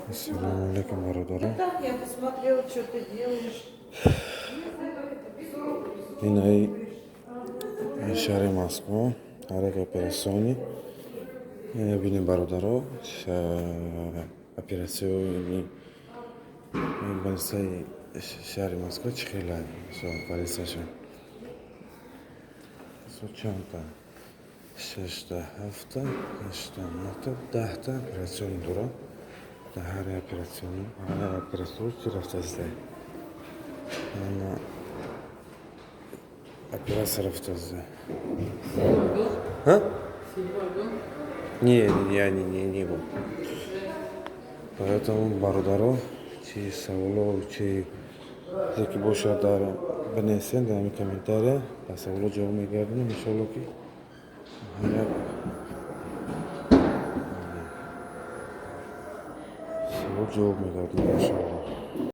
Ассаламу алейкум, бародари. Да, я посмотрела, что ты делаешь. Инаи шаҳри Москва, ҳарак операсиони. Бинем бародаро, операсиони больницаи шаҳри Москва чӣ хела полисияшон? Чанда? 6 7 8 9 10 операциони дорам. Дар ҳар операциони чӣ рафтазидаи? Операция рафтазида. Не был. Поэтому бародаро, чи саволо, чи яке бошад дар бинесен дар ҳамин комментария ба саволо ҷавоб мегардем иншоалло ки савол ҷавоб мегардем иншоалло.